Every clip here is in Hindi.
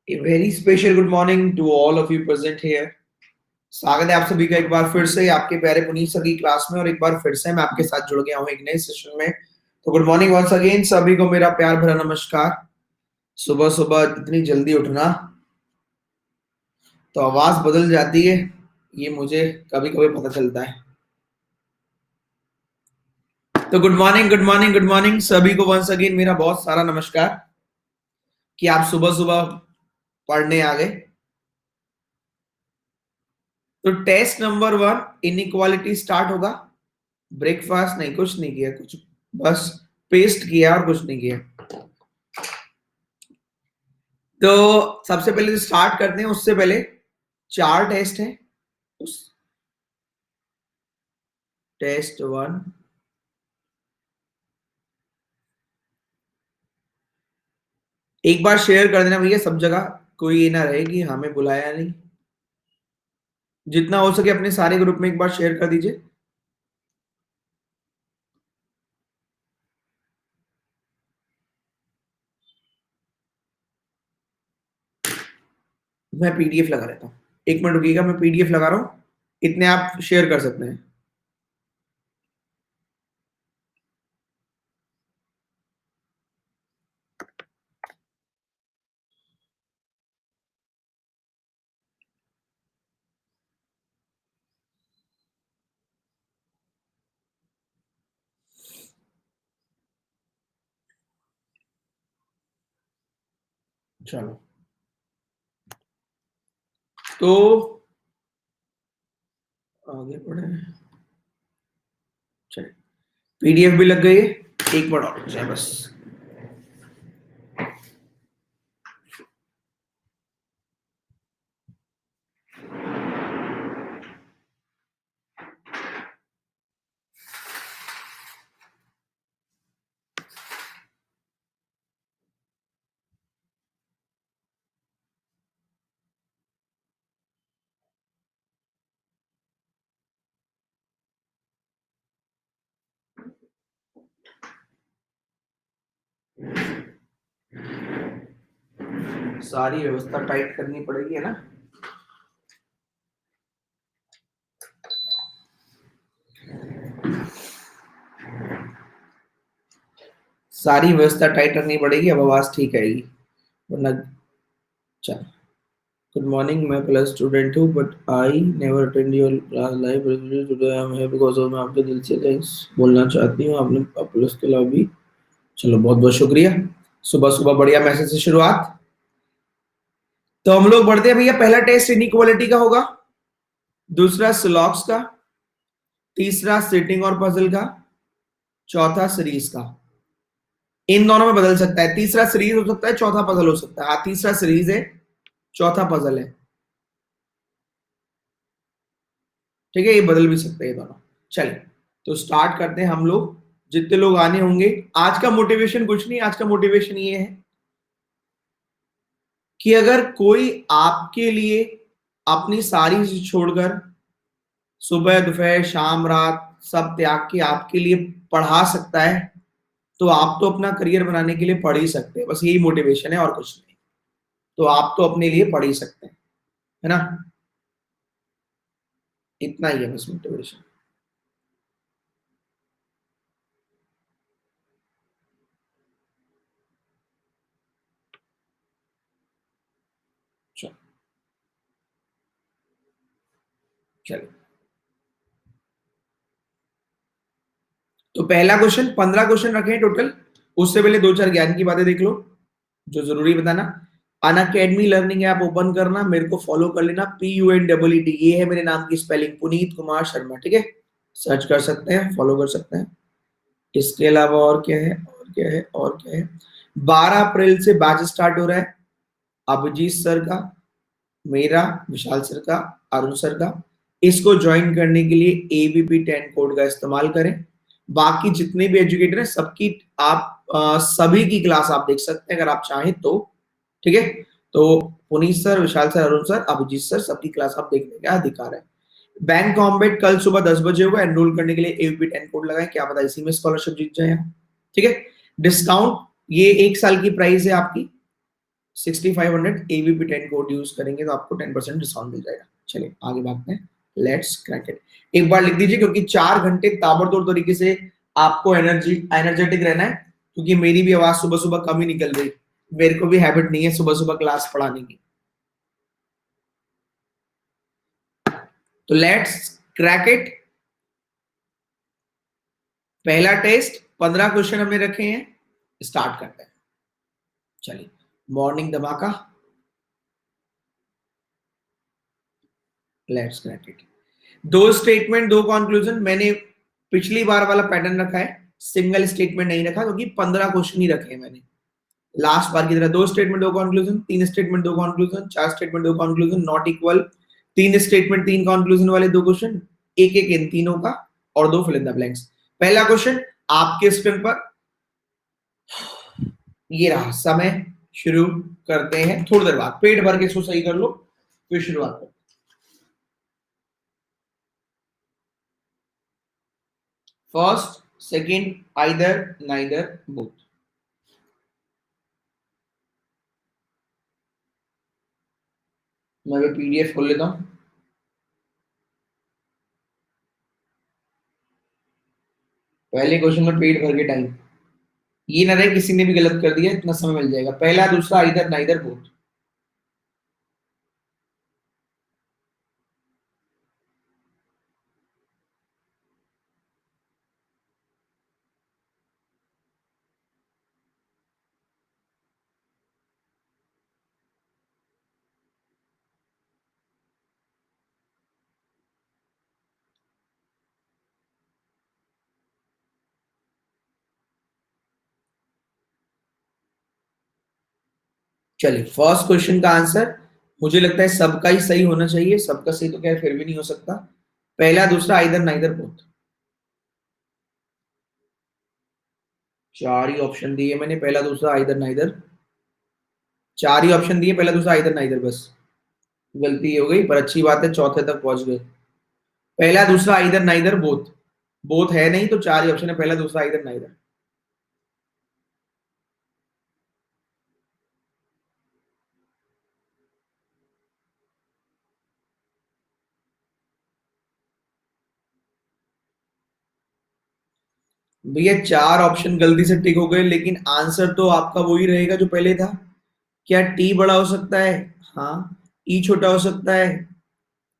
A very special good morning to all of you present here. स्वागत है आप सभी का एक बार फिर से आपके प्यारे पुनीत सर की क्लास में और एक बार फिर से मैं आपके साथ जुड़ गया हूं एक नए सेशन में। तो गुड मॉर्निंग वंस अगेन सभी को मेरा प्यार भरा नमस्कार। सुबह सुबह इतनी जल्दी उठना तो आवाज बदल जाती है, ये मुझे कभी कभी पता चलता है। तो good morning good morning good morning सभी को वंस अगेन मेरा बहुत सारा नमस्कार कि आप सुबह सुबह पढ़ने आ गए। तो टेस्ट नंबर 1 इनइक्वालिटी स्टार्ट होगा। ब्रेकफास्ट नहीं, कुछ नहीं किया, कुछ बस पेस्ट किया और कुछ नहीं किया। तो सबसे पहले तो स्टार्ट करते हैं, उससे पहले 4 टेस्ट हैं। उस टेस्ट 1 एक बार शेयर कर देना भैया सब जगह, कोई ये ना रहे कि हमें बुलाया नहीं। जितना हो सके अपने सारे ग्रुप में एक बार शेयर कर दीजिए। मैं पीडीएफ लगा रहता हूँ, एक मिनट रुकिएगा, मैं पीडीएफ लगा रहा हूँ, इतने आप शेयर कर सकते हैं। चलो तो आगे बढ़े, चलिए पीडीएफ भी लग गई है, एक बार और जाए बस। सारी व्यवस्था टाइट करनी पड़ेगी, है ना। सारी व्यवस्था टाइट रखनी पड़ेगी, अब आवाज ठीक आएगी वरना। चल गुड मॉर्निंग, मैं प्लस स्टूडेंट हूँ but I never attend your class live. Today I am here because मैं आपके दिल से थैंक्स बोलना चाहती हूँ, आपने प्लस के अलावा भी। चलो बहुत बहुत शुक्रिया, सुबह सुबह बढ़िया मैसेज से शुरुआत। तो हम लोग बढ़ते हैं भैया। पहला टेस्ट इनइक्वालिटी का होगा, दूसरा सिलॉक्स का, तीसरा सिटिंग और पजल का, चौथा सीरीज का। इन दोनों में बदल सकता है, तीसरा सीरीज हो सकता है, चौथा पजल हो सकता है। हाँ, तीसरा सीरीज है, चौथा पजल है, ठीक है, ये बदल भी सकते हैं ये दोनों। चलिए तो स्टार्ट करते हैं हम लोग, जितने लोग आने होंगे। आज का मोटिवेशन कुछ नहीं, आज का मोटिवेशन ये है कि अगर कोई आपके लिए अपनी सारी चीज छोड़कर सुबह दोपहर शाम रात सब त्याग के आपके लिए पढ़ा सकता है, तो आप तो अपना करियर बनाने के लिए पढ़ ही सकते हैं। बस यही मोटिवेशन है और कुछ नहीं। तो आप तो अपने लिए पढ़ ही सकते हैं, है ना। इतना ही है बस मोटिवेशन। चलिए तो पहला क्वेश्चन, 15 क्वेश्चन रखे हैं टोटल। उससे पहले 2-4 ज्ञान की बातें देख लो जो जरूरी बताना। अन अकेडमी लर्निंग ऐप ओपन करना, मेरे को फॉलो कर लेना, PUNEET, ये है मेरे नाम की स्पेलिंग, पुनीत कुमार शर्मा, ठीक है। सर्च कर सकते हैं, फॉलो कर सकते हैं। इसके अलावा और क्या है, और क्या है, और क्या है। 12 अप्रैल से बैच स्टार्ट हो रहा है, अभिजीत सर का, मेरा, विशाल सर का, अरुण सर का। इसको ज्वाइन करने के लिए ABP10 कोड का इस्तेमाल करें। बाकी जितने भी एजुकेटर हैं सबकी आप सभी की क्लास आप देख सकते हैं अगर आप चाहें तो, ठीक है। तो Puneet sir, Vishal sir, Arun sir, Abhijeet sir, सबकी क्लास आप देखने का अधिकार है। बैंक कॉम्बेट कल सुबह 10 बजे होगा। एनरोल करने के लिए ABP10 कोड लगाएं, क्या पता इसी में स्कॉलरशिप जीत जाए, ठीक है। डिस्काउंट ये 1 साल की प्राइस है आपकी, 6500 एबीपी 10 कोड यूज करेंगे तो आपको 10% डिस्काउंट मिल जाएगा। चलिए आगे बात में, लेट्स क्रैक इट। एक बार लिख दीजिए, क्योंकि 4 घंटे ताबड़तोड़ तरीके से आपको एनर्जेटिक रहना है, क्योंकि मेरी भी आवाज सुबह सुबह कम ही निकल रही, मेरे को भी हैबिट नहीं है सुबह सुबह क्लास पढ़ाने की। तो लेट्स क्रैक इट। पहला टेस्ट, 15 क्वेश्चन हमने रखे हैं, स्टार्ट करते हैं। चलिए, मॉर्निंग धमाका, लेट्स क्रैक इट। दो स्टेटमेंट दो कंक्लूजन, मैंने पिछली बार वाला पैटर्न रखा है, सिंगल स्टेटमेंट नहीं रखा, क्योंकि 15 क्वेश्चन ही रखे हैं मैंने। लास्ट बार की तरह दो स्टेटमेंट दो कंक्लूजन, तीन स्टेटमेंट दो कंक्लूजन, चार स्टेटमेंट दो कंक्लूजन, नॉट इक्वल, तीन स्टेटमेंट तीन कंक्लूजन वाले दो क्वेश्चन, एक एक इन तीनों का, और दो फिल इन द ब्लैंक्स। पहला क्वेश्चन आपके स्क्रीन पर ये रहा, समय शुरू करते हैं थोड़ी देर बाद, पेट भर के इसको सही कर लो, फिर शुरुआत करो। First, second, either, neither, both. मैं पीडीएफ खोल लेता हूं। पहले क्वेश्चन में पेट भर के टाइम, ये ना रहे किसी ने भी गलत कर दिया, इतना समय मिल जाएगा। पहला दूसरा आइदर नाइदर बोथ। चलिए, फर्स्ट क्वेश्चन का आंसर मुझे लगता है सबका ही सही होना चाहिए, सबका सही तो क्या फिर भी नहीं हो सकता। पहला दूसरा आइदर नाइदर बोथ, चार ही ऑप्शन दिए मैंने, पहला दूसरा आइदर नाइदर, चार ही ऑप्शन दिए, पहला दूसरा आइदर नाइदर, बस गलती हो गई, पर अच्छी बात है चौथे तक पहुंच गए। पहला दूसरा आइदर नाइदर बोथ, बोथ है नहीं तो चार ही ऑप्शन है, पहला दूसरा आइदर नाइदर। भैया चार ऑप्शन गलती से टिक हो गए, लेकिन आंसर तो आपका वही रहेगा जो पहले था। क्या टी बड़ा हो सकता है? हाँ। ई छोटा हो सकता है?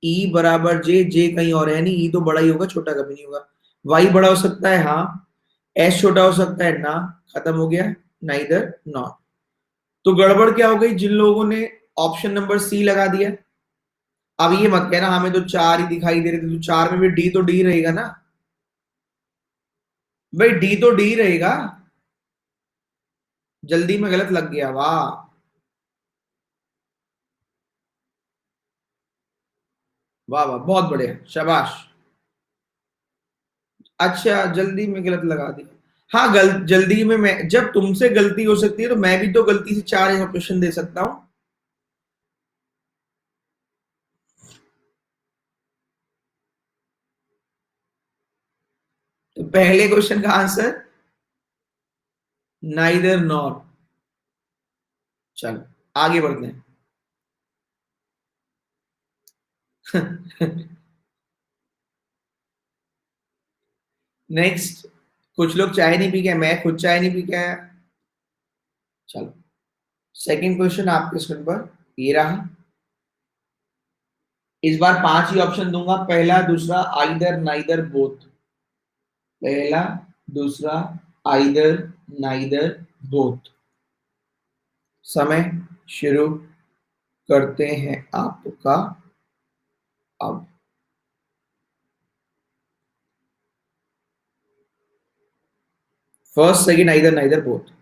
ई बराबर जे, जे कहीं और है नहीं, ई तो बड़ा ही होगा, छोटा कभी नहीं होगा। वाई बड़ा हो सकता है? हाँ। एस छोटा हो सकता है? ना। खत्म हो गया, नाइदर नॉट। तो गड़बड़ क्या हो गई, जिन लोगों ने ऑप्शन नंबर सी लगा दिया। अब ये मत कहना हमें तो चार ही दिखाई दे रहे थे, तो चार में भी डी तो डी रहेगा ना भाई, डी तो डी रहेगा। जल्दी में गलत लग गया, वाह वाह वाह, बहुत बढ़िया, शाबाश। अच्छा, जल्दी में गलत लगा दिया। हाँ, जल्दी में मैं, जब तुमसे गलती हो सकती है तो मैं भी तो गलती से चार ऑप्शन दे सकता हूँ। तो पहले क्वेश्चन का आंसर नाइदर नॉर। चलो आगे बढ़ते हैं। नेक्स्ट, कुछ लोग चाय नहीं पी के, मैं खुद चाय नहीं पी के आया। चलो, सेकंड क्वेश्चन आपके स्क्रीन पर ये रहा। इस बार पांच ही ऑप्शन दूंगा, पहला दूसरा आइदर नाइदर बोथ, पहला दूसरा आइदर नाइदर बोथ। समय शुरू करते हैं आपका अब। First second either neither both.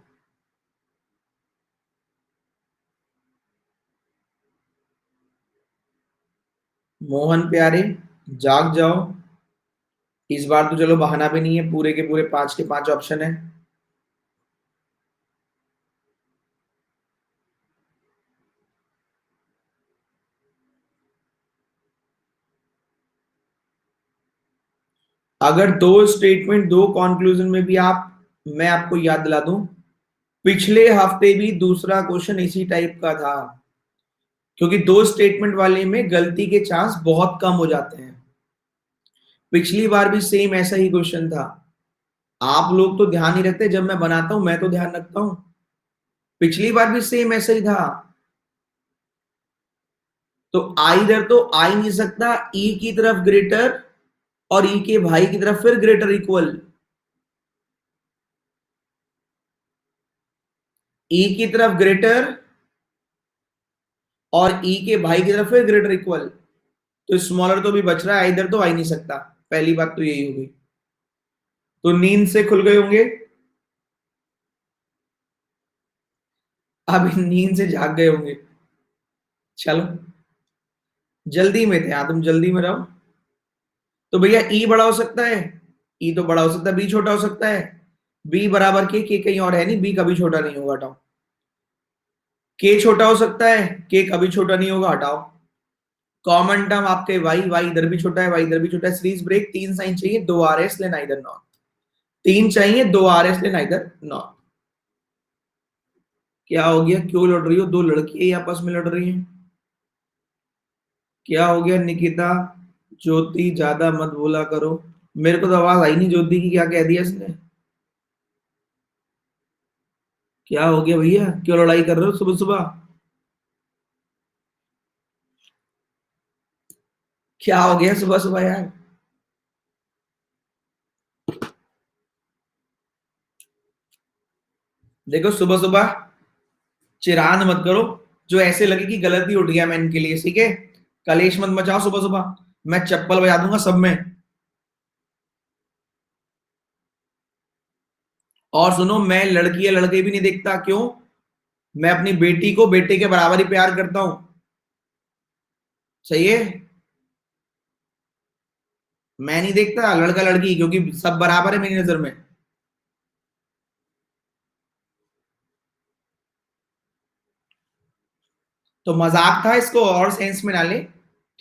Mohan प्यारे, जाग जाओ, इस बार तो चलो बहाना भी नहीं है, पूरे के पूरे पांच के पांच ऑप्शन है। अगर दो स्टेटमेंट दो कंक्लूजन में भी आप, मैं आपको याद दिला दूं, पिछले हफ्ते भी दूसरा क्वेश्चन इसी टाइप का था, क्योंकि दो स्टेटमेंट वाले में गलती के चांस बहुत कम हो जाते हैं। पिछली बार भी सेम ऐसा ही क्वेश्चन था। आप लोग तो ध्यान नहीं रखते, जब मैं बनाता हूं मैं तो ध्यान रखता हूं। पिछली बार भी सेम ऐसा ही था। तो आई इधर तो आ ही नहीं सकता, ई की तरफ ग्रेटर और ई के भाई की तरफ फिर ग्रेटर इक्वल। ई की तरफ ग्रेटर और ई के भाई की तरफ फिर ग्रेटर इक्वल। तो स्मॉलर तो भी बच रहा है, इधर तो आ ही नहीं सकता। पहली बात तो यही होगी। तो नींद से खुल गए होंगे, अब नींद से जाग गए होंगे। चलो, जल्दी में थे, हाँ तुम जल्दी में रहो। तो भैया ई बड़ा हो सकता है, ई तो बड़ा हो सकता है, बी छोटा हो सकता है। बी बराबर के कहीं और है नहीं, बी कभी छोटा नहीं होगा, हटाओ। के छोटा हो सकता है, के कभी छोटा नहीं होगा, हटाओ। कॉमन टर्म आपके वाई, वाई इधर भी छोटा है, वाई इधर भी छोटा है। सीरीज ब्रेक, तीन साइन चाहिए, दो आर एस लेना इधर नॉट। तीन चाहिए, दो आर एस लेना इधर नॉट। क्या हो गया, क्यों लड़ रही हो, दो लड़कियां आपस में लड़ रही हैं। क्या हो गया निकिता, ज्योति ज्यादा मत बोला करो। मेरे को तो आवाज आई नहीं ज्योति की, क्या कह दिया इसने। क्या हो गया भैया, क्यों लड़ाई कर रहे हो सुबह सुबह। क्या हो गया सुबह सुबह यार। देखो सुबह सुबह चिरान मत करो, जो ऐसे लगे कि गलती उठ गया मैं इनके लिए, ठीक है। कलेश मत मचाओ सुबह सुबह, मैं चप्पल बजा दूंगा सब में। और सुनो, मैं लड़की या लड़के भी नहीं देखता, क्यों। मैं अपनी बेटी को बेटे के बराबर ही प्यार करता हूं। सही है। मैं नहीं देखता लड़का लड़की, क्योंकि सब बराबर है मेरी नजर में। तो मजाक था, इसको और सेंस में ना ले,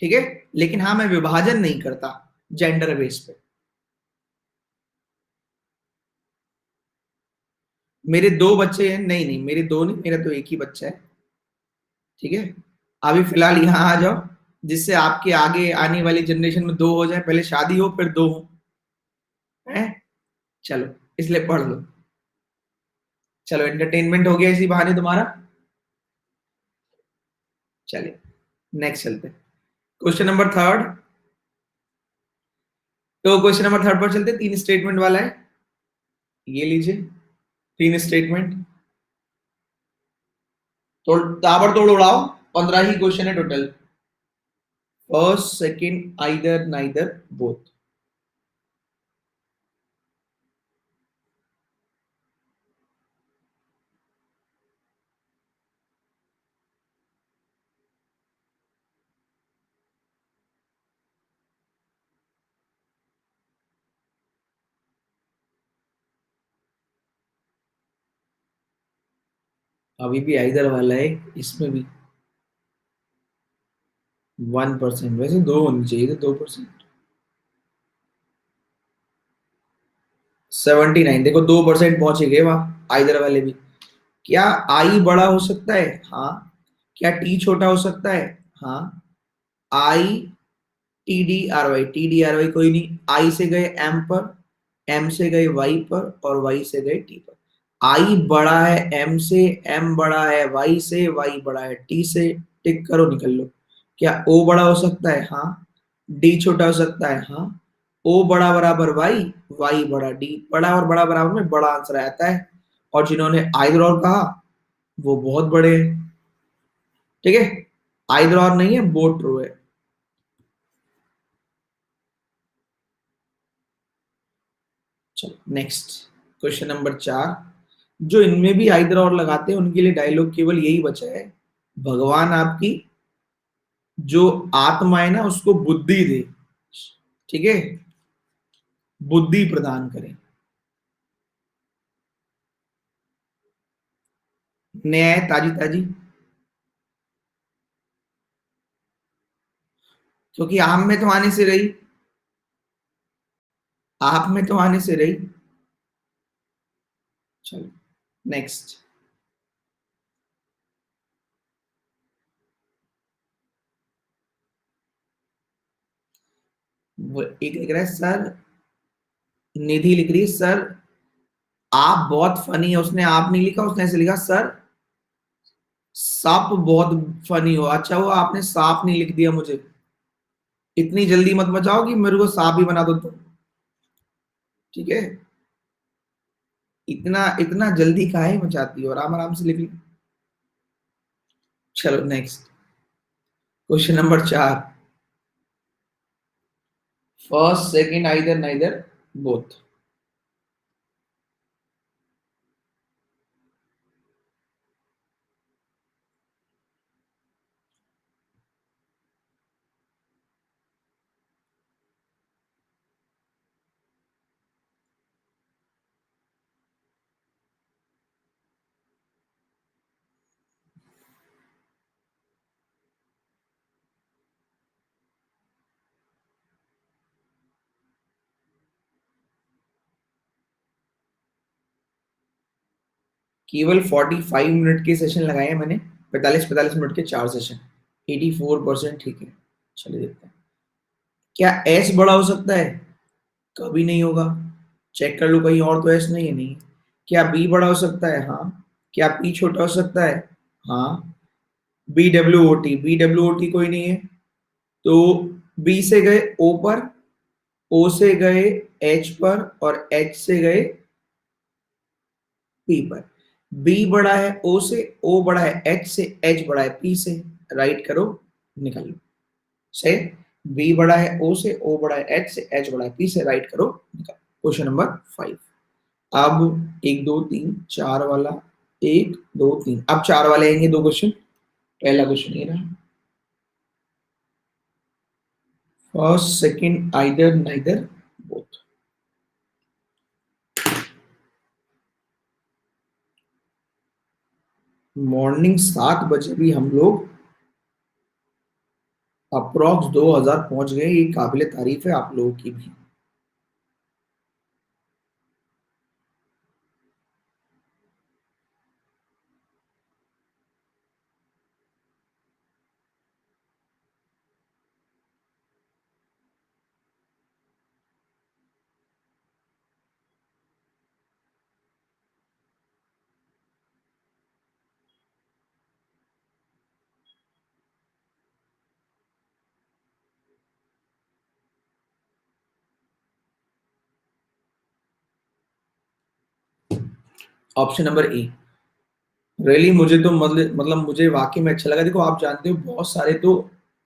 ठीक है। लेकिन हाँ, मैं विभाजन नहीं करता जेंडर बेस पे। मेरे दो बच्चे हैं, नहीं नहीं मेरे दो नहीं, मेरा तो एक ही बच्चा है, ठीक है। अभी फिलहाल यहाँ आ जाओ, जिससे आपके आगे आने वाली जनरेशन में दो हो जाए, पहले शादी हो फिर दो हो, है। चलो, इसलिए पढ़ लो। चलो, एंटरटेनमेंट हो गया इसी बहाने तुम्हारा। चलिए, नेक्स्ट चलते हैं। Question number third. तो क्वेश्चन नंबर थर्ड पर चलते हैं, तीन स्टेटमेंट वाला है। ये लीजिए, तीन स्टेटमेंट। तो ताबड़तोड़ उड़ाओ, 15 ही क्वेश्चन है total. First, second, either, neither, both. अभी भी आइदर वाला है, इसमें भी 1%, वैसे दो होनी चाहिए थे, 2%। 79, देखो 2% पहुंचे गए वहां आइदर वाले भी। क्या आई बड़ा हो सकता है, हाँ। क्या टी छोटा हो सकता है, हाँ। I T D R Y, T D R Y कोई नहीं, आई से गए एम पर, एम से गए वाई पर, और वाई से गए टी पर। आई बड़ा है एम से, एम बड़ा है वाई से, वाई बड़ा है टी से। टिक करो, निकल लो। क्या ओ बड़ा हो सकता है, हाँ। डी छोटा हो सकता है, हाँ। ओ बड़ा बराबर वाई, वाई बड़ा डी, बड़ा और बड़ा बराबर में बड़ा आंसर आता है। और जिन्होंने आइदर और कहा वो बहुत बड़े हैं, ठीक है। आइदर और नहीं है, बोथ ट्रू है। चलो नेक्स्ट, क्वेश्चन नंबर 4। जो इनमें भी आइदर और लगाते हैं उनके लिए डायलॉग केवल यही बचा है, भगवान आपकी जो आत्मा है ना उसको बुद्धि दे, ठीक है। बुद्धि प्रदान करें। नया है, ताजी ताजी। क्योंकि आम में तो आने से रही, आप में तो आने से रही। चलो नेक्स्ट। वो एक लिख रहा है सर, निधि लिख रही है सर आप बहुत फनी है, उसने आप नहीं लिखा, उसने ऐसे लिखा सर सांप बहुत फनी हो। अच्छा हुआ आपने सांप नहीं लिख दिया मुझे, इतनी जल्दी मत बचाओ कि मेरे को सांप ही बना दो तुम। ठीक है, इतना इतना जल्दी काहे मचाती हो, आराम आराम से लिख लो। चलो next, question number 4। First second either neither both. केवल 45 मिनट के सेशन लगाए हैं मैंने, 45 45 मिनट के 4 सेशन, 84% ठीक है। चलिए देखते हैं, क्या एस बड़ा हो सकता है? कभी नहीं होगा। चेक कर लो कहीं और, तो एस नहीं है, नहीं। क्या बी बड़ा हो सकता है? हाँ। क्या पी छोटा हो सकता है? हाँ। बी डब्ल्यू ओ टी कोई नहीं है, तो बी से गए ओ पर, ओ से गए एच पर, और एच से गए पी पर। बी बड़ा है ओ से, ओ बड़ा है एच से, एच बड़ा है पी से। राइट करो, निकाल लो। से बी बड़ा है ओ से, ओ बड़ा है एच से, एच बड़ा है पी से। राइट करो, निकालो। Question number 5। अब 1 2 3 4 वाला, 1 2 3, अब 4 वाले आएंगे, 2 क्वेश्चन। पहला क्वेश्चन ये रहा, first second either neither both. Morning 7 बजे भी हम लोग अप्रोक्स 2000 पहुंच गए, ये काबिले तारीफ है आप लोगों की भी। Option number A. रियली मुझे तो मतलब मुझे वाकई में अच्छा लगा। देखो आप जानते हो बहुत सारे तो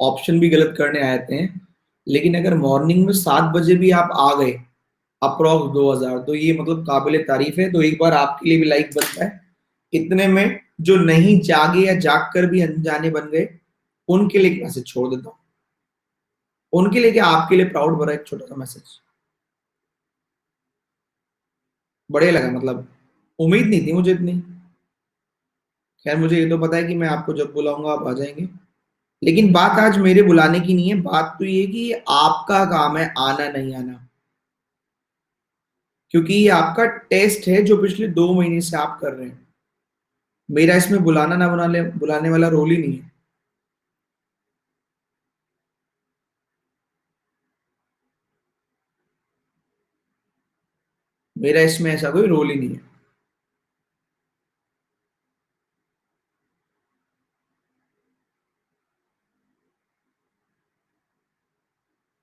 ऑप्शन भी गलत करने आए थे, लेकिन अगर मॉर्निंग में 7 बजे भी आप आ गए अप्रोक्स 2000, तो ये मतलब काबिले तारीफ है। तो एक बार आपके लिए भी लाइक बनता है। इतने में जो नहीं जागे या जाग कर भी अनजाने बन गए, उनके लिए एक मैसेज छोड़ देता हूँ। उनके लिए क्या, आपके लिए प्राउड भरा एक छोटा सा मैसेज। बढ़िया लगा, मतलब उम्मीद नहीं थी मुझे इतनी। खैर मुझे ये तो पता है कि मैं आपको जब बुलाऊंगा आप आ जाएंगे, लेकिन बात आज मेरे बुलाने की नहीं है। बात तो ये है कि ये आपका काम है आना नहीं आना, क्योंकि ये आपका टेस्ट है जो पिछले 2 महीने से आप कर रहे हैं। मेरा इसमें बुलाना ना बुलाने वाला रोल ही नहीं है। मेरा इसमें ऐसा कोई रोल ही नहीं है।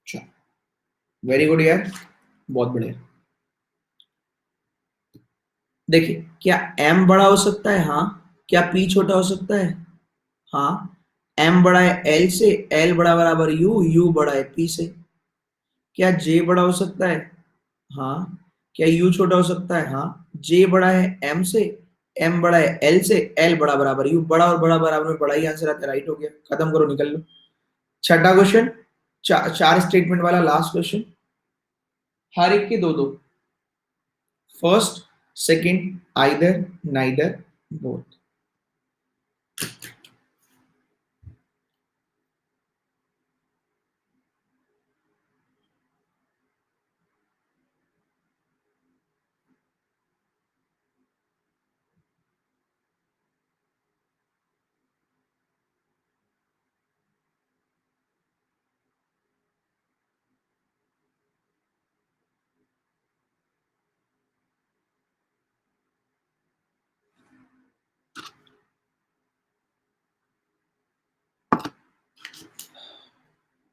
अच्छा, वेरी गुड यार, बहुत बढ़िया। देखिए, क्या एम बड़ा हो सकता है? हाँ। क्या पी छोटा हो सकता है? हाँ। एम बड़ा है एल से, एल बड़ा बराबर यू, यू बड़ा है पी से। क्या जे बड़ा हो सकता है? हाँ। क्या यू छोटा हो सकता है? हाँ। जे बड़ा है एम से, एम बड़ा है एल से, एल बड़ा बराबर यू। बड़ा और बड़ा बराबर में बड़ा ही आंसर आता है। राइट हो गया, खत्म करो, निकल लो। छठा क्वेश्चन, चार स्टेटमेंट वाला लास्ट क्वेश्चन, हर एक के दो दो। First second either neither both.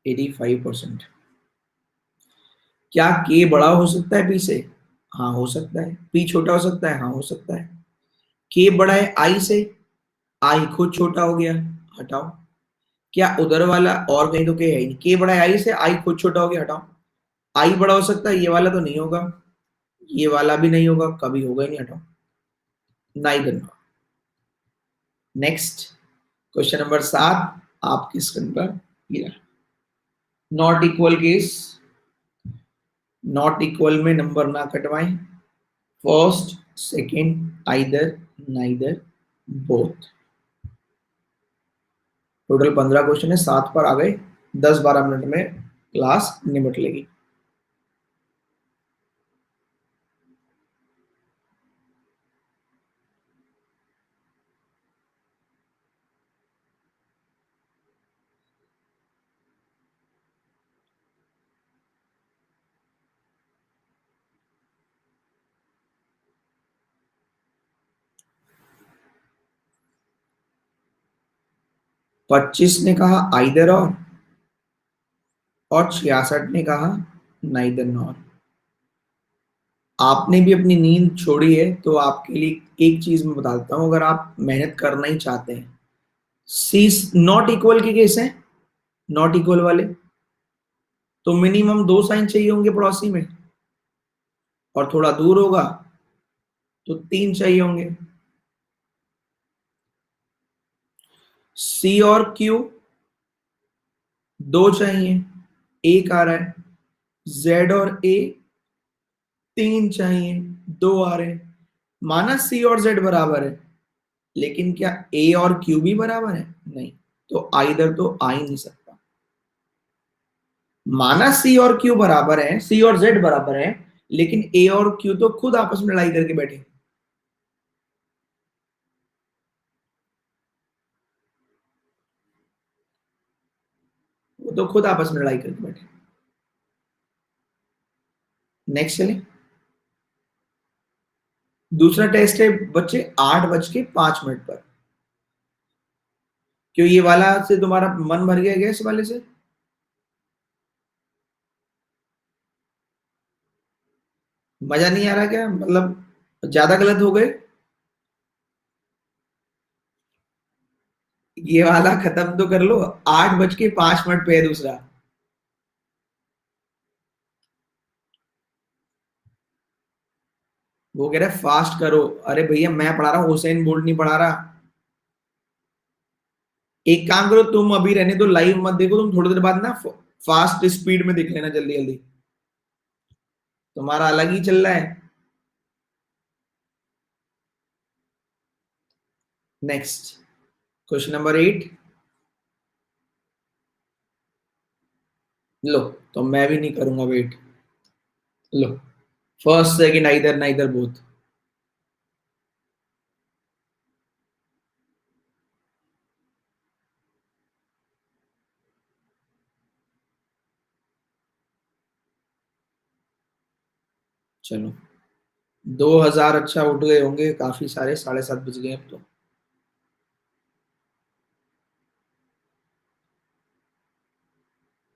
85%। क्या के बड़ा हो सकता है पी से? हाँ हो सकता है। पी छोटा हो सकता है? हाँ हो सकता है। के बड़ा है आई से, आई खुद छोटा हो गया, हटाओ। क्या उधर वाला और कहीं तो के है ही नहीं, के बड़ा है आई से, आई खुद छोटा हो गया, हटाओ। आई बड़ा हो सकता है, ये वाला तो नहीं होगा, ये वाला भी नहीं होगा, कभी होगा ही नहीं, हटाओ। नाइदर। नेक्स्ट क्वेश्चन नंबर 7 आपके स्क्रीन पर ये रहा। Not equal case, not equal में नंबर ना कटवाएं। First, second, either, neither, both. Total 15 question है, 7 पर आ गए, 10-12 मिनट में क्लास निपट लेगी। पच्चीस ने कहा आइदर और 66 ने कहा नाइदर नॉर। आपने भी अपनी नींद छोड़ी है तो आपके लिए एक चीज मैं बताता हूं, अगर आप मेहनत करना ही चाहते हैं, सी नॉट इक्वल के केस है, नॉट इक्वल वाले तो मिनिमम 2 साइन चाहिए होंगे पड़ोसी में, और थोड़ा दूर होगा तो 3 चाहिए होंगे। सी और क्यू 2 चाहिए, एक आ रहा है। जेड और ए 3 चाहिए, 2 आ रहे हैं। माना सी और जेड बराबर है, लेकिन क्या ए और क्यू भी बराबर है? नहीं, तो आइदर तो आ ही नहीं सकता। माना सी और क्यू बराबर है, सी और जेड बराबर है, लेकिन ए और क्यू तो खुद आपस में लड़ाई करके बैठे, वो तो खुद आपस में लड़ाई करके बैठे। नेक्स्ट चले। दूसरा टेस्ट है बच्चे 8:05 पर। क्यों ये वाला से तुम्हारा मन भर गया गैस वाले से? मजा नहीं आ रहा क्या, मतलब ज्यादा गलत हो गए? ये वाला खत्म तो कर लो, 8:05 पे है दूसरा। वो कह रहा है फास्ट करो। अरे भैया मैं पढ़ा रहा हूँ, हुसैन बोल्ट नहीं पढ़ा रहा। एक काम करो, तुम अभी रहने दो, लाइव मत देखो, तुम थोड़ी देर बाद ना फास्ट स्पीड में देख लेना, जल्दी जल्दी। तुम्हारा अलग ही चल रहा है। Next question number 8। लो, तो मैं भी नहीं करूंगा वेट। लो, first second either neither both. चलो, 2000 अच्छा उठ गए होंगे काफी सारे, 7:30 बज गए अब तो।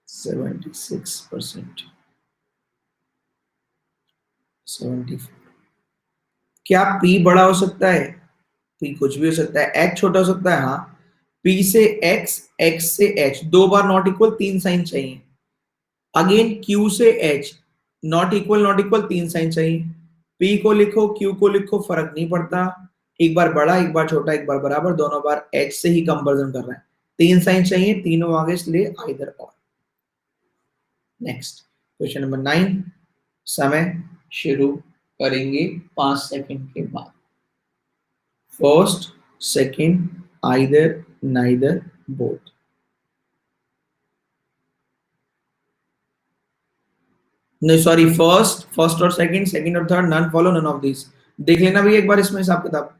76%। 74। क्या पी बड़ा हो सकता है? पी कुछ भी हो सकता है। एच छोटा हो सकता है, हाँ। पी से एक्स, एक्स से एच, 2 बार नॉट इक्वल, 3 साइन चाहिए। अगेन क्यू से एच, नॉट इक्वल, 3 साइन चाहिए। पी को लिखो, क्यू को लिखो, फर्क नहीं पड़ता। एक बार बड़ा, एक बार छोटा, एक बार बराबर, दोनों बार एच से ही कंपैरिजन कर रहे हैं। 3 साइन चाहिए, तीनों आगे, इसलिए आइदर और। Next question number 9। समय शुरू करेंगे 5 सेकंड के बाद। First, second, either, neither, both. नहीं सॉरी, फर्स्ट, फर्स्ट और सेकंड, सेकंड और third, none follow, none of this. देख लेना भैया एक बार इसमें हिसाब किताब।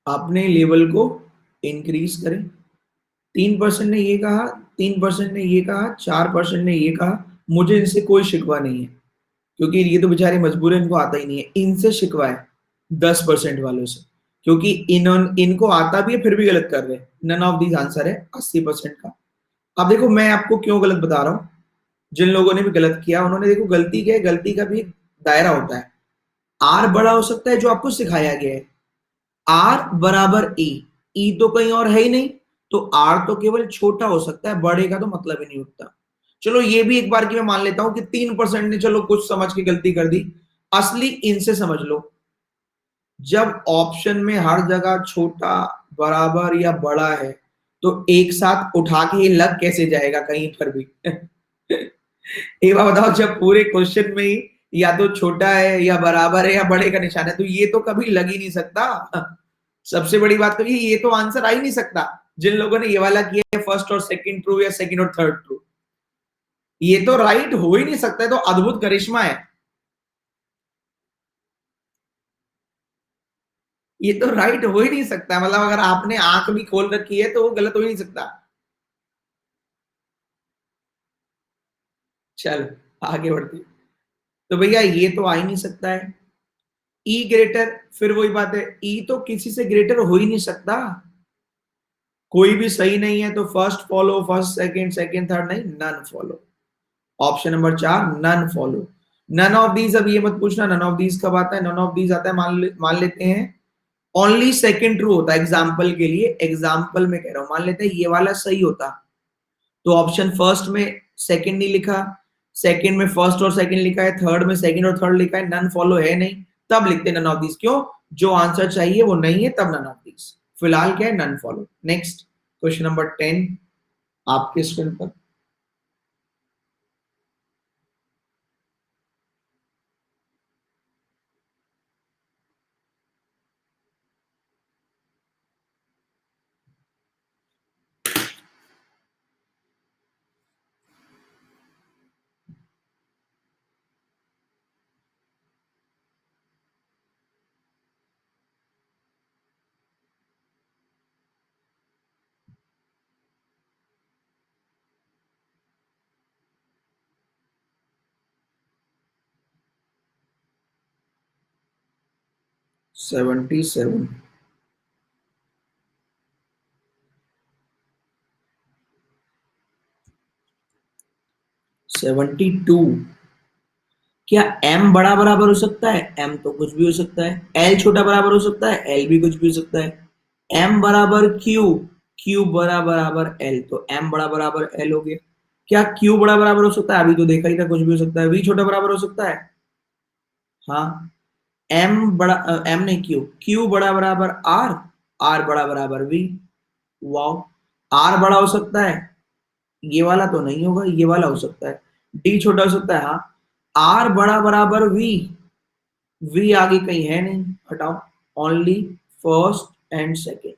अपने लेवल को इंक्रीज करें। 3% ने ये कहा, 3% ने ये कहा, 4% ने ये कहा। मुझे इनसे कोई शिकवा नहीं है, क्योंकि ये तो बेचारे मजबूर है, इनको आता ही नहीं है। इनसे शिकवा है 10% वालों से, क्योंकि इनको आता भी है फिर भी गलत कर रहे हैं। नन ऑफ दीज आंसर है 80% का। अब देखो मैं आपको क्यों गलत बता रहा हूं। जिन लोगों ने भी गलत किया उन्होंने, देखो गलती क्या है, गलती का भी एक दायरा होता है। आर बड़ा हो सकता है जो आपको सिखाया गया है, आर बराबर ई, ई तो कहीं और है ही नहीं, तो आर तो केवल छोटा हो सकता है, बड़े का तो मतलब ही नहीं उठता। चलो ये भी एक बार की मैं मान लेता हूं कि 3% ने चलो कुछ समझ के गलती कर दी। असली इनसे समझ लो, जब ऑप्शन में हर जगह छोटा, बराबर या बड़ा है, तो एक साथ उठा के ये लग कैसे जाएगा कहीं पर भी। एक बार बताओ, जब पूरे क्वेश्चन में ही या तो छोटा है या बराबर है या बड़े का निशान है, तो ये तो कभी लग ही नहीं सकता। सबसे बड़ी बात तो ये तो आंसर आ ही नहीं सकता। जिन लोगों ने ये वाला किया है फर्स्ट और सेकंड ट्रू या सेकंड और थर्ड ट्रू, ये तो राइट हो ही नहीं सकता है, तो अद्भुत करिश्मा है। ये तो राइट हो ही नहीं सकता, मतलब अगर आपने आंख भी खोल रखी है तो वो गलत हो ही नहीं सकता। चल आगे बढ़ते। तो भैया ये तो आ ही नहीं सकता है। ई ग्रेटर, फिर वही बात है, ई तो किसी से ग्रेटर हो ही नहीं सकता। कोई भी सही नहीं है, तो first follow, first second, second third नहीं, none follow. Option number 4 none follow. None of these, अब ये मत पूछना नन ऑफ दीज कब आता है। नन ऑफ दीज आता है, मान लेते हैं ओनली सेकंड ट्रू होता है। एग्जाम्पल के लिए, एग्जाम्पल में कह रहा हूं, मान लेते हैं ये वाला सही होता, तो ऑप्शन फर्स्ट में सेकंड नहीं लिखा, सेकंड में फर्स्ट और सेकंड लिखा है, थर्ड में सेकंड और थर्ड लिखा है, नन फॉलो है नहीं, तब लिखते नन ऑफ दीज। क्यों? जो आंसर चाहिए वो नहीं है, तब नन ऑफ दीज। फिलहाल क्या है, none follow. Next question number 10 आपके स्क्रीन पर। 77। 72। क्या m बड़ा बराबर हो सकता है? m तो कुछ भी हो सकता है। l छोटा बराबर हो सकता है? l भी कुछ भी हो सकता है। m बराबर q, q बड़ा बराबर l, तो m बड़ा बराबर l हो गया। क्या q बड़ा बराबर हो सकता है? अभी तो देखा ही था, कुछ भी हो सकता है। v छोटा बराबर हो सकता है? हाँ। m बड़ा m नहीं, q, q बड़ा बराबर r, r बड़ा बराबर v। वाओ। r बड़ा हो सकता है? ये वाला तो नहीं होगा, ये वाला हो सकता है। d छोटा हो सकता है, हाँ। r बड़ा बराबर v, v आगे कहीं है नहीं, हटाओ। Only first and second.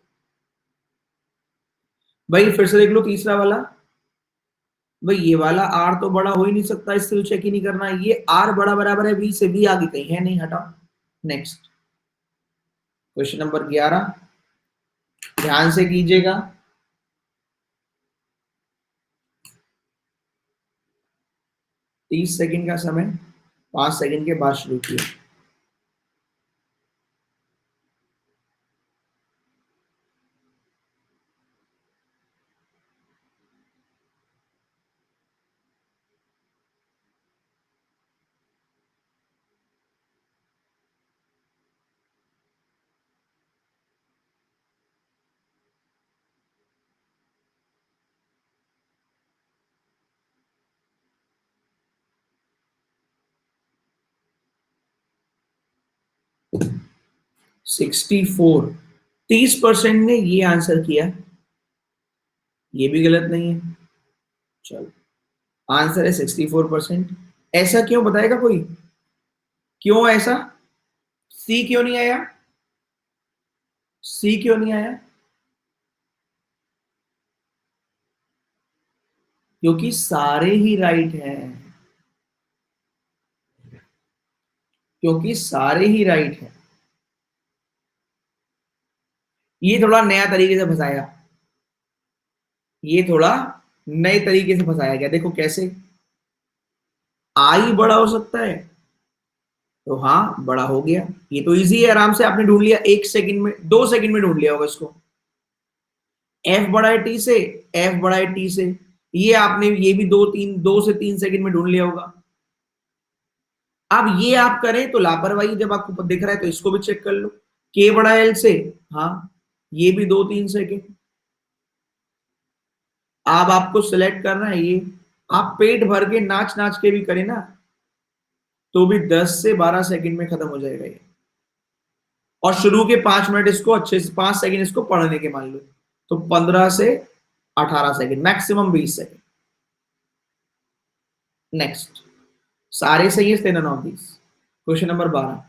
भाई फिर से देख लो तीसरा वाला। भाई ये वाला r तो बड़ा हो ही नहीं सकता, इससे तो चेक ही नहीं करना। ये r बड़ा बराबर है v से, v आगे कहीं है नहीं, हटाओ। नेक्स्ट क्वेश्चन नंबर 11, ध्यान से कीजिएगा। 30 सेकंड का समय, 5 सेकंड के बाद शुरू किया। 64। 30% ने ये आंसर किया, ये भी गलत नहीं है। चलो, आंसर है 64%। ऐसा क्यों, बताएगा कोई? क्यों ऐसा? सी क्यों नहीं आया? सी क्यों नहीं आया? क्योंकि सारे ही राइट हैं। क्योंकि सारे ही राइट हैं। ये थोड़ा नया तरीके से फंसाया, ये थोड़ा नए तरीके से फंसाया गया। देखो कैसे, आई बड़ा हो सकता है, तो हाँ बड़ा हो गया। ये तो इजी है, आराम से आपने ढूंढ लिया, 1 सेकंड में, 2 सेकंड में ढूंढ लिया होगा इसको। एफ बड़ा है टी से, एफ बड़ा है टी से, ये आपने ये भी 2 से 3 सेकंड में ढूंढ लिया होगा। अब ये आप करें तो लापरवाही, जब आपको दिख रहा है तो इसको भी चेक कर लो, के बड़ा है एल से, हाँ ये भी 2-3 सेकंड। अब आपको सिलेक्ट करना है ये, आप पेट भर के नाच नाच के भी करें ना, तो भी 10 से 12 सेकंड में खत्म हो जाएगा ये। और शुरू के 5 मिनट इसको अच्छे से, 5 सेकंड इसको पढ़ने के मान लो, तो 15 से 18 सेकंड, मैक्सिमम 20 सेकंड। नेक्स्ट, सारे सही है, 10 ऑफ 20। क्वेश्चन नंबर 12,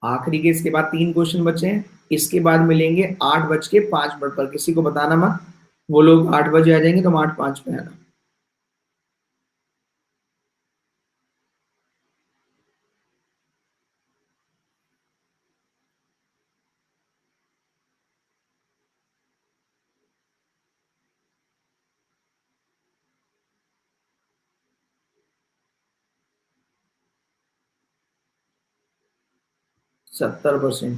आखिरी के, इसके बाद 3 क्वेश्चन बचे हैं, इसके बाद मिलेंगे 8:05 पर। किसी को बताना मत, वो लोग 8 बजे आ जाएंगे, तुम 8:05 पे आना। %70।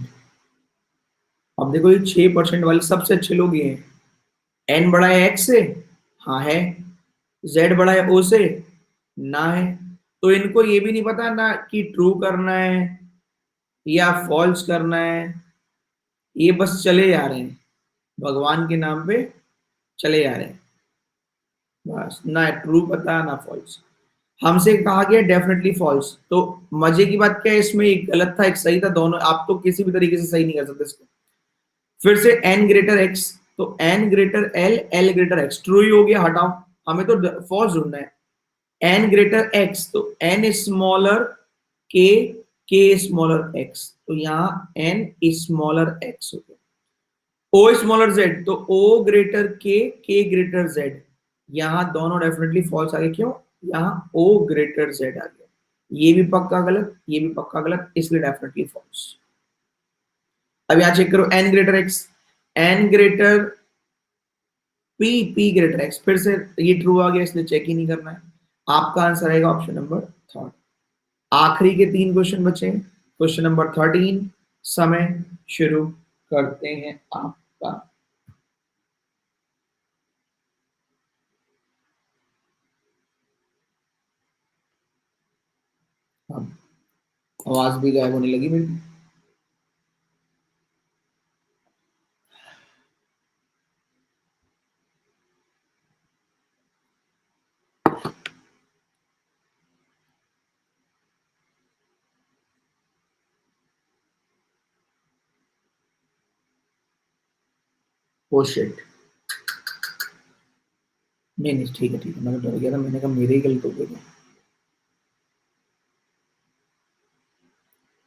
अब देखो ये 6% वाले सबसे अच्छे लोग ये हैं। एन बड़ा है एक्स से, हाँ है। जेड बड़ा है ओ से, ना है। तो इनको ये भी नहीं पता ना कि ट्रू करना है या फॉल्स करना है, ये बस चले जा रहे हैं भगवान के नाम पे, चले जा रहे हैं बस, ना ट्रू पता ना फॉल्स। हमसे कहा गया डेफिनेटली फॉल्स, तो मजे की बात क्या है इसमें, एक गलत था एक सही था, दोनों आप तो किसी भी तरीके से सही नहीं कर सकते इसको। फिर से एन ग्रेटर एक्स, तो N greater L, L greater X, true ही हो गया, हटाओ, हमें तो फॉल्स ढूंढना है। एन ग्रेटर एक्स, तो N smaller K, K smaller x, तो यहाँ एन स्मॉलर एक्स हो गया। ओ स्मॉलर जेड, तो ओ ग्रेटर के ग्रेटर जेड, यहाँ दोनों डेफिनेटली फॉल्स आ गए। क्यों, यहाँ ओ ग्रेटर जेड आ गया, ये भी पक्का गलत, ये भी पक्का गलत, इसलिए डेफिनेटली फॉल्स। अब यहाँ चेक करो, N greater X, N greater P, P greater X, फिर से ये ट्रू आ गया, इसलिए चेक ही नहीं करना है। आपका आंसर आएगा ऑप्शन नंबर 3। आखिरी के 3 क्वेश्चन बचे, क्वेश्चन नंबर 13। समय शुरू करते हैं आपका। अब आवाज भी गायब होने लगी मेरी। ओ शिट, नहीं नहीं ठीक है ठीक है, मैंने डर गया था, मैंने कहा मेरे ही गलत हो गया।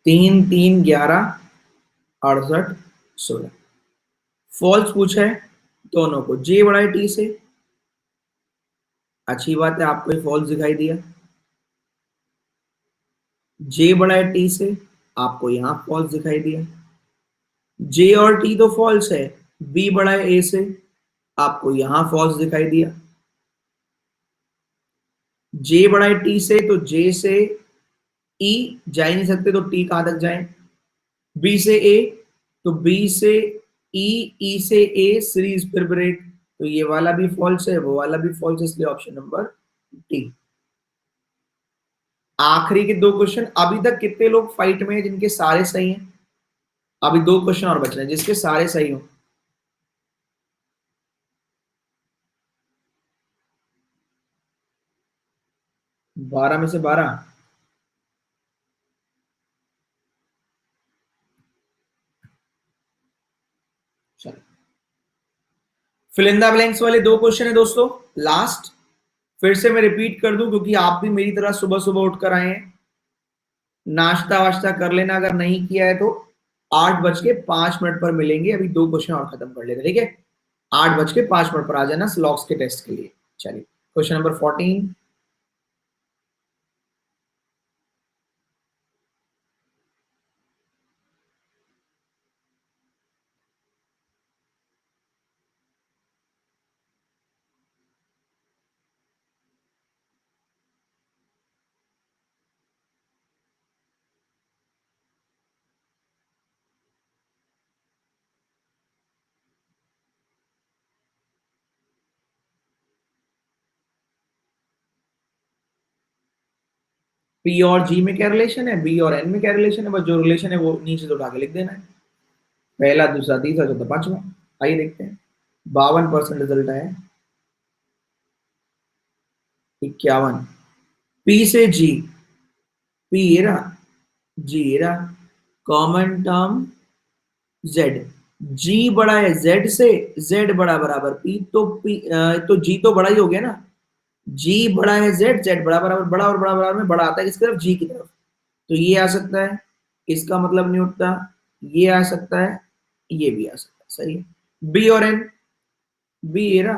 3 3 11 68 16, फॉल्स पूछा है दोनों को, जे बड़ा है टी से, अच्छी बात है आपको ये फॉल्स दिखाई दिया। जे बड़ा है टी से, आपको यहाँ फॉल्स दिखाई दिया। जे और टी तो फॉल्स है, बी बड़ा है ए से, आपको यहां फॉल्स दिखाई दिया। जे बड़ा है टी से, तो जे से ई जा ही नहीं सकते, तो टी कहां तक जाए। बी से ए, तो बी से ई, ई से ए, सीरीज फिर ब्रेक, तो ये वाला भी फॉल्स है, वो वाला भी फॉल्स है, इसलिए ऑप्शन नंबर डी। आखिरी के 2 क्वेश्चन, अभी तक कितने लोग फाइट में हैं जिनके सारे सही हैं। अभी 2 क्वेश्चन और बच रहे हैं जिसके सारे सही हो। 12 में से 12, चलो। फिल इन द ब्लैंक्स वाले 2 क्वेश्चन है दोस्तों, लास्ट। फिर से मैं रिपीट कर दूं, क्योंकि आप भी मेरी तरह सुबह सुबह उठकर आए हैं। नाश्ता वाश्ता कर लेना अगर नहीं किया है तो, 8:05 पर मिलेंगे, अभी 2 क्वेश्चन और खत्म कर लेते, ठीक है। 8:05 पर आ जाना स्लॉक्स के टेस्ट के लिए। चलिए क्वेश्चन नंबर 14। पी और जी में क्या रिलेशन है, बी और एन में क्या रिलेशन है, बस जो रिलेशन है वो नीचे से उठा के लिख देना है। पहला, दूसरा, तीसरा, चौथा, पांचवा। आइए देखते हैं। 52% रिजल्ट है। 51। पी से जी, पी एरा, जी एरा, कॉमन टर्म जेड। जी बड़ा है जेड से, जेड बड़ा बराबर पी, तो पी तो जी तो बड़ा ही हो गया ना। जी बड़ा है जेड, जेड बड़ा बराबर, बड़ा और बड़ा बराबर में बड़ा आता है किसकी तरफ, जी की तरफ। तो ये आ सकता है, इसका मतलब नहीं उठता। ये आ सकता है, ये भी आ सकता है, सही है। बी और एन, बी एरा,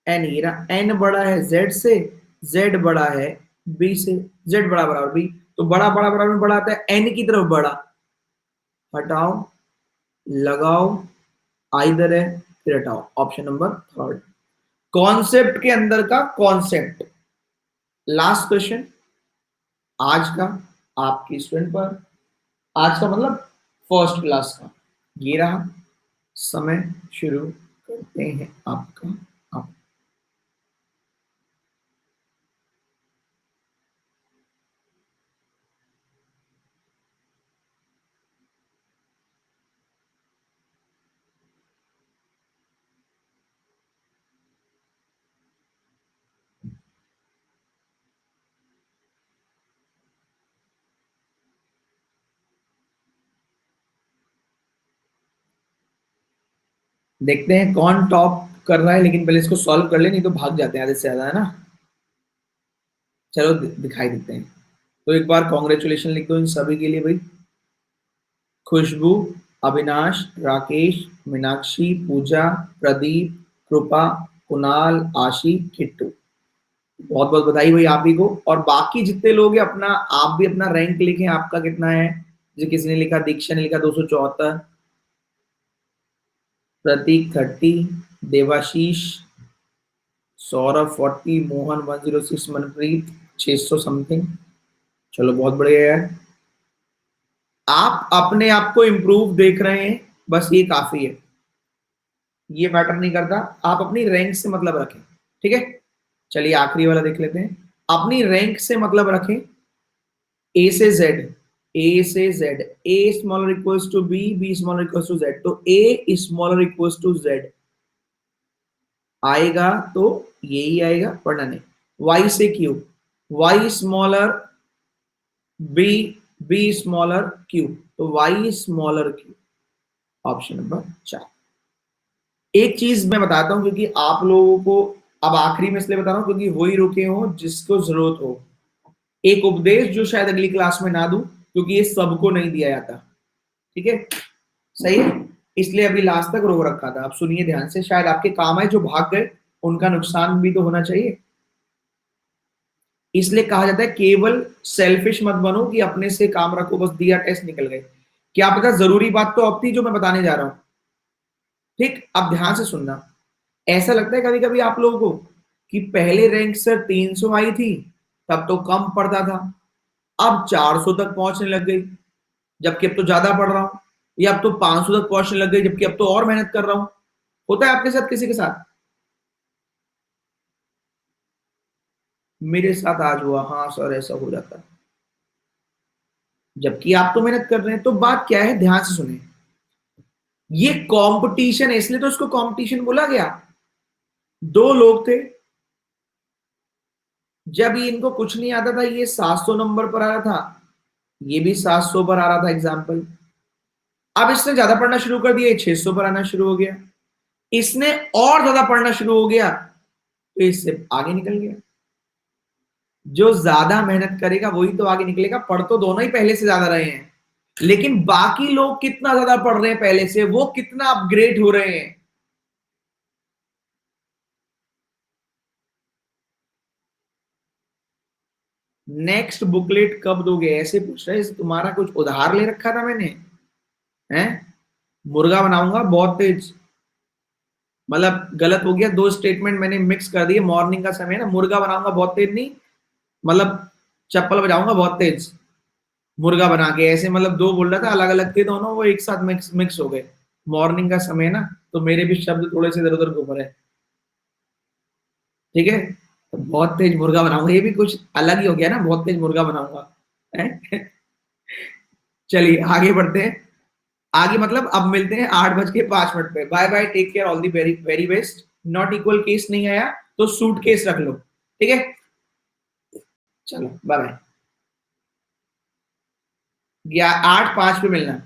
एन एरा। एन बड़ा है जेड से, जेड बड़ा है बी से, जेड बड़ा बराबर बी, तो बड़ा बड़ा बराबर में बड़ा आता है एन की तरफ बड़ा। हटाओ, लगाओ, आइदर है, फिर हटाओ। ऑप्शन नंबर थर्ड, कॉन्सेप्ट के अंदर का कॉन्सेप्ट। लास्ट क्वेश्चन आज का, आपकी स्टूडेंट पर, आज का मतलब फर्स्ट क्लास का। ये रहा, समय शुरू करते हैं आपका। आप देखते हैं कौन टॉप कर रहा है, लेकिन पहले इसको सॉल्व कर ले, नहीं तो भाग जाते हैं आधे से ज्यादा, है ना। चलो दिखाई देते हैं। तो एक बार कॉन्ग्रेचुलेशन लिख दो इन सभी के लिए भाई। खुशबू, अविनाश, राकेश, मीनाक्षी, पूजा, प्रदीप, कृपा, कुणाल, आशी, किट्टू। बहुत बहुत बधाई भाई आप ही को। और बाकी जितने लोग हैं अपना, आप भी अपना रैंक लिखें, आपका कितना है। जो किसी ने लिखा, दीक्षा ने लिखा 274, प्रतीक 30, देवाशीष, सौरभ 40, मोहन 106, मनप्रीत 600 समथिंग। चलो बहुत बढ़िया यार, आप अपने आप को इम्प्रूव देख रहे हैं, बस ये काफी है। ये मैटर नहीं करता, आप अपनी रैंक से मतलब रखें, ठीक है। चलिए आखिरी वाला देख लेते हैं। अपनी रैंक से मतलब रखें। ए से जेड, ए से Z, A smaller equals to B, B smaller equals to Z, तो A smaller equals to Z आएगा, तो यही आएगा, पढ़ना नहीं। वाई से Q, Y smaller B, B smaller Q, तो Y smaller Q. Option number 4। एक चीज मैं बताता हूं, क्योंकि आप लोगों को अब आखिरी में इसलिए बता रहा हूं क्योंकि वही रुके हो जिसको जरूरत हो। एक उपदेश जो शायद अगली क्लास में ना दूं, क्योंकि ये सबको नहीं दिया जाता, ठीक है। सही है, इसलिए अभी लास्ट तक रोक रखा था। आप सुनिए ध्यान से, शायद आपके काम आए, जो भाग गए उनका नुकसान भी तो होना चाहिए। इसलिए कहा जाता है केवल सेल्फिश मत बनो कि अपने से काम रखो, बस दिया टेस्ट निकल गए। क्या पता जरूरी बात तो अब थी जो मैं बताने जा रहा हूं। ठीक, अब ध्यान से सुनना। ऐसा लगता है कभी कभी आप लोगों को कि पहले रैंक से 300 आई थी, तब तो कम पड़ता था, अब 400 तक पहुंचने लग गई, जबकि अब तो ज्यादा पढ़ रहा हूं। या अब तो 500 तक पहुंचने लग गई, जबकि अब तो और मेहनत कर रहा हूं। होता है आपके साथ, किसी के साथ? मेरे साथ आज हुआ, हाँ सर ऐसा हो जाता है। जबकि आप तो मेहनत कर रहे हैं, तो बात क्या है, ध्यान से सुने। ये कंपटीशन है, इसलिए तो इसको कंपटीशन बोला गया। दो लोग थे, जब ये इनको कुछ नहीं आता था, ये 700 नंबर पर आ रहा था, ये भी 700 पर आ रहा था एग्जाम्पल। अब इसने ज्यादा पढ़ना शुरू कर दिया, 600 पर आना शुरू हो गया। इसने और ज्यादा पढ़ना शुरू हो गया, तो इससे आगे निकल गया। जो ज्यादा मेहनत करेगा वही तो आगे निकलेगा, पढ़ तो दोनों ही पहले से ज्यादा रहे हैं, लेकिन बाकी लोग कितना ज्यादा पढ़ रहे हैं पहले से, वो कितना अपग्रेड हो रहे हैं। नेक्स्ट बुकलेट कब दोगे, ऐसे पूछ रहे हैं। तुम्हारा कुछ उधार ले रखा था मैंने, हैं? मुर्गा बनाऊंगा बहुत तेज, मतलब गलत हो गया, दो स्टेटमेंट मैंने मिक्स कर दिए। मॉर्निंग का समय है ना, मुर्गा बनाऊंगा बहुत तेज नहीं, मतलब चप्पल बजाऊंगा बहुत तेज, मुर्गा बना के ऐसे, मतलब दो बोल रहा था, अलग अलग थे दोनों, वो एक साथ मिक्स मिक्स हो गए। मॉर्निंग का समय है ना, तो मेरे भी शब्द थोड़े से इधर उधर घूम रहे हैं। ठीक है, तो बहुत तेज मुर्गा बनाऊंगा, ये भी कुछ अलग ही हो गया ना, बहुत तेज मुर्गा बनाऊंगा, हैं? चलिए आगे बढ़ते हैं। आगे मतलब अब मिलते हैं 8:05 पे। Bye bye, take care, all the very very best. Not equal case नहीं आया तो सूट केस रख लो, ठीक है? चलो बाय बाय। या 8:05 पे मिलना।